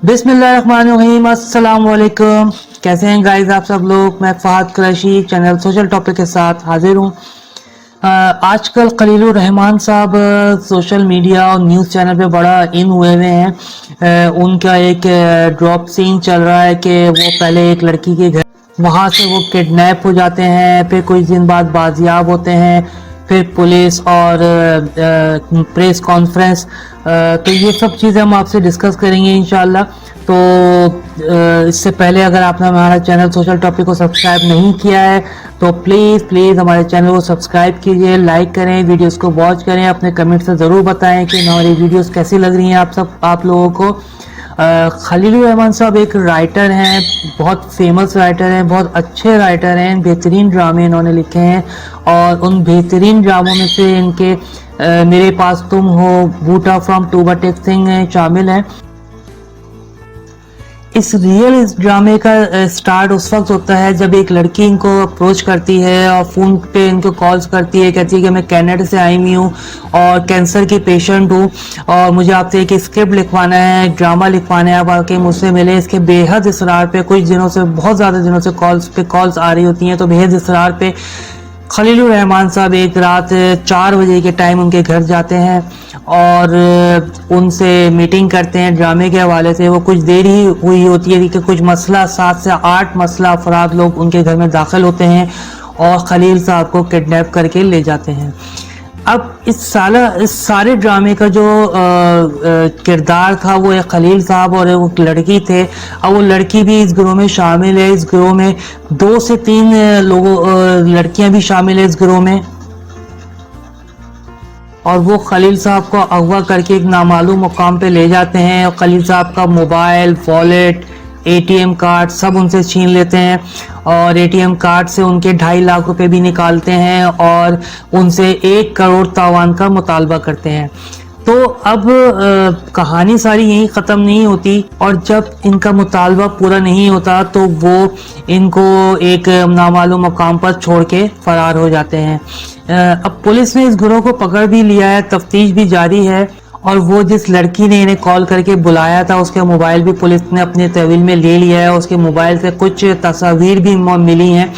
बिस्मिल्लाहिर्रहमानिर्रहीम, अस्सलाम वालेकुम। कैसे हैं गाइस आप सब लोग। मैं Fahad Qureshi channel social topic के साथ हाजिर हूँ। आजकल खलीलुर रहमान साहब सोशल मीडिया और न्यूज़ चैनल पे बड़ा इन हुए हैं। उनका एक ड्रॉप सीन चल रहा है कि वो पहले एक लड़की के घर, वहाँ से वो किडनैप हो जाते हैं, फिर कुछ दिन बाद बाजियाब होते हैं, फिर पुलिस और प्रेस कॉन्फ्रेंस। तो ये सब चीज़ें हम आपसे डिस्कस करेंगे इंशाल्लाह। तो इससे पहले अगर आपने हमारा चैनल सोशल टॉपिक को सब्सक्राइब नहीं किया है तो प्लीज़ हमारे चैनल को सब्सक्राइब कीजिए, लाइक करें, वीडियोस को वॉच करें, अपने कमेंट से ज़रूर बताएं कि हमारी वीडियोस कैसी लग रही हैं आप लोगों को। खलीलुर रहमान साहब एक राइटर हैं, बहुत फेमस राइटर हैं, बहुत अच्छे राइटर हैं, बेहतरीन ड्रामे इन्होंने लिखे हैं और उन बेहतरीन ड्रामों में से इनके मेरे पास तुम हो, बूटा फ्रॉम टूबा टेक सिंह शामिल हैं। इस ड्रामे का स्टार्ट उस वक्त होता है जब एक लड़की इनको अप्रोच करती है और फ़ोन पे इनको कॉल्स करती है, कहती है कि मैं कनाडा से आई हुई हूँ और कैंसर की पेशेंट हूँ और मुझे आपसे एक स्क्रिप्ट लिखवाना है, ड्रामा लिखवाना है, आप आके मुझसे मिले। इसके बेहद इसरार पे कुछ दिनों से, बहुत ज़्यादा दिनों से कॉल्स आ रही होती हैं, तो बेहद इसरार पे खलीलुर रहमान साहब एक रात 4 बजे के टाइम उनके घर जाते हैं और उनसे मीटिंग करते हैं ड्रामे के हवाले से। वो कुछ देर ही हुई होती है कि कुछ मसला 7 से 8 मसला अफराद लोग उनके घर में दाखिल होते हैं और खलील साहब को किडनैप करके ले जाते हैं। अब इस सारे ड्रामे का जो किरदार था वो एक खलील साहब और एक लड़की थे। अब वो लड़की भी इस गिरोह में शामिल है। इस गिरोह में 2 से 3 लड़कियां भी शामिल है इस गिरोह में, और वो खलील साहब को अगवा करके एक नामालूम मुकाम पे ले जाते हैं और खलील साहब का मोबाइल, वॉलेट, एटीएम कार्ड सब उनसे छीन लेते हैं और एटीएम कार्ड से उनके 2.5 लाख रुपए भी निकालते हैं और उनसे 1 करोड़ तावान का मुतालबा करते हैं। तो अब कहानी सारी यहीं ख़त्म नहीं होती और जब इनका मुतालबा पूरा नहीं होता तो वो इनको एक नामालूम मकाम पर छोड़ के फरार हो जाते हैं। अब पुलिस ने इस गिरोह को पकड़ भी लिया है, तफ्तीश भी जारी है और वो जिस लड़की ने इन्हें कॉल करके बुलाया था उसके मोबाइल भी पुलिस ने अपने तहवील में ले लिया है। उसके मोबाइल से कुछ तस्वीर भी मिली हैं।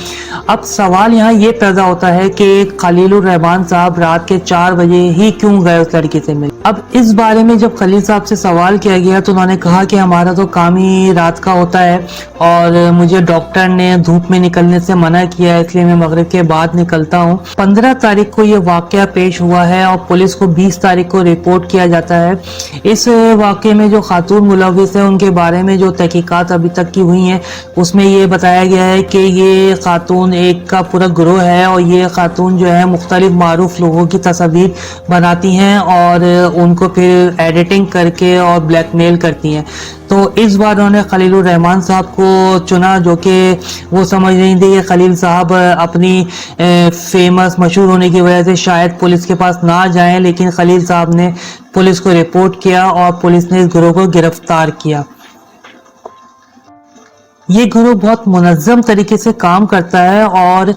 अब सवाल यहाँ ये पैदा होता है कि खलीलुर रहमान साहब रात के 4 बजे ही क्यों गए उस लड़की से मिले। अब इस बारे में जब खलील साहब से सवाल किया गया तो उन्होंने कहा कि हमारा तो काम ही रात का होता है और मुझे डॉक्टर ने धूप में निकलने से मना किया है, इसलिए मैं मगरिब के बाद निकलता हूँ। 15 तारीख को ये वाकया पेश हुआ है और पुलिस को 20 तारीख को रिपोर्ट किया जाता है। इस वाक़े में जो खातून मुलव्विस है उनके बारे में जो तहकीकात अभी तक की हुई हैं उसमें ये बताया गया है कि ये खातून एक का पूरा गिरोह है और ये खातून जो है मुख्तलिफ मारूफ लोगों की तस्वीर बनाती हैं और उनको फिर एडिटिंग करके और ब्लैकमेल करती हैं। तो इस बार उन्होंने खलीलुर रहमान साहब को चुना, जो कि वो समझ रही थी कि खलील साहब अपनी फेमस मशहूर होने की वजह से शायद पुलिस के पास ना जाएं, लेकिन खलील साहब ने पुलिस को रिपोर्ट किया और पुलिस ने इस गिरोह को गिरफ्तार किया। ये गिरोह बहुत मुनज़्ज़म तरीके से काम करता है और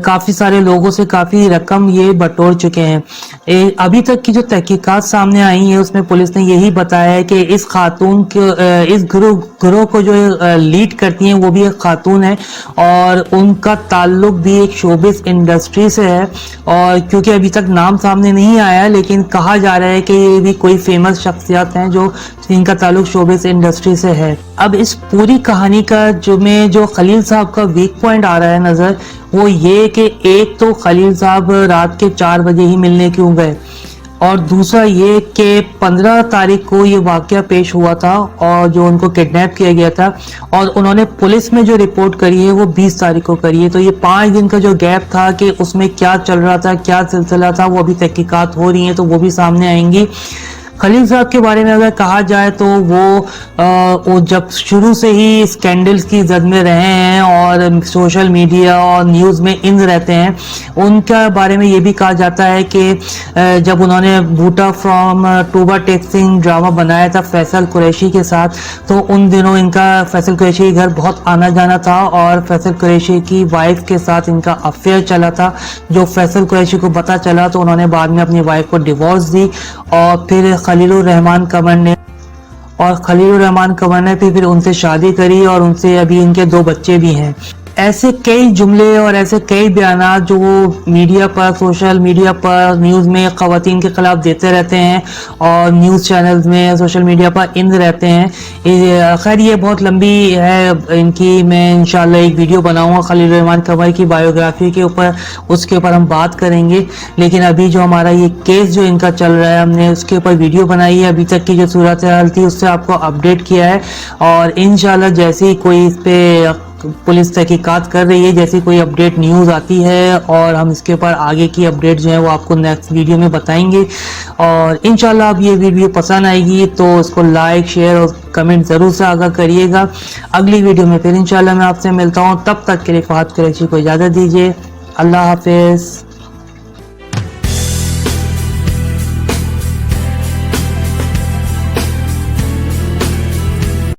काफ़ी सारे लोगों से काफ़ी रकम ये बटोर चुके हैं। अभी तक की जो तहकीकात सामने आई है उसमें पुलिस ने यही बताया है कि इस खातून के इस गिरोह को जो लीड करती हैं वो भी एक खातून है और उनका ताल्लुक भी एक शोबिस इंडस्ट्री से है। और क्योंकि अभी तक नाम सामने नहीं आया लेकिन कहा जा रहा है कि ये भी कोई फेमस शख्सियत हैं जो जिनका ताल्लुक शोबिस इंडस्ट्री से है। अब इस पूरी कहानी का जो खलील साहब का वीक पॉइंट आ रहा है नज़र, वो ये कि एक तो खलील साहब रात के 4 बजे ही मिलने क्यों गए और दूसरा ये कि 15 तारीख को ये वाकया पेश हुआ था और जो उनको किडनैप किया गया था और उन्होंने पुलिस में जो रिपोर्ट करी है वो 20 तारीख को करी है। तो ये 5 दिन का जो गैप था कि उसमें क्या चल रहा था, क्या सिलसिला था, वो अभी तहकीकात हो रही हैं तो वो भी सामने आएंगी। खलील साहब के बारे में अगर कहा जाए तो वो जब शुरू से ही स्कैंडल्स की जद में रहे हैं और सोशल मीडिया और न्यूज़ में इन रहते हैं। उनका बारे में ये भी कहा जाता है कि जब उन्होंने बूटा फ्रॉम टूबा टेक सिंह ड्रामा बनाया था फैसल कुरैशी के साथ, तो उन दिनों इनका फैसल कुरैशी के घर बहुत आना जाना था और फैसल कुरैशी की वाइफ के साथ इनका अफेयर चला था। जो फैसल कुरैशी को पता चला तो उन्होंने बाद में अपनी वाइफ को डिवोर्स दी और फिर खलीलुर रहमान कमर ने اور خلیل الرحمان کنور نے پھر ان سے شادی کری اور ان سے ابھی ان کے 2 بچے بھی ہیں۔ ایسے کئی جملے اور ایسے کئی بیانات جو وہ میڈیا پر، سوشل میڈیا پر، نیوز میں خواتین کے خلاف دیتے رہتے ہیں اور نیوز چینلز میں، سوشل میڈیا پر رہتے ہیں۔ خیر یہ بہت لمبی ہے ان کی، میں انشاءاللہ ایک ویڈیو بناؤں گا خلیل الرحمان کنور کی بایوگرافی کے اوپر، اس کے اوپر ہم بات کریں گے۔ لیکن ابھی جو ہمارا یہ کیس جو ان کا چل رہا ہے، ہم نے اس کے اوپر ویڈیو بنائی ہے، ابھی تک کی جو صورتحال تھی اس سے آپ کو اپڈیٹ کیا ہے، اور انشاءاللہ جیسے ہی کوئی اس پہ پولیس تحقیقات کر رہی ہے، جیسی کوئی اپڈیٹ نیوز آتی ہے اور ہم اس کے اوپر آگے کی اپڈیٹ جو ہے وہ آپ کو نیکسٹ ویڈیو میں بتائیں گے۔ اور انشاءاللہ اب یہ ویڈیو پسند آئے گی تو اس کو لائک، شیئر اور کمنٹ ضرور سے آگاہ کریے گا۔ اگلی ویڈیو میں پھر انشاءاللہ میں آپ سے ملتا ہوں، تب تک کے لیے فہد قریشی کو اجازت دیجیے۔ اللہ حافظ۔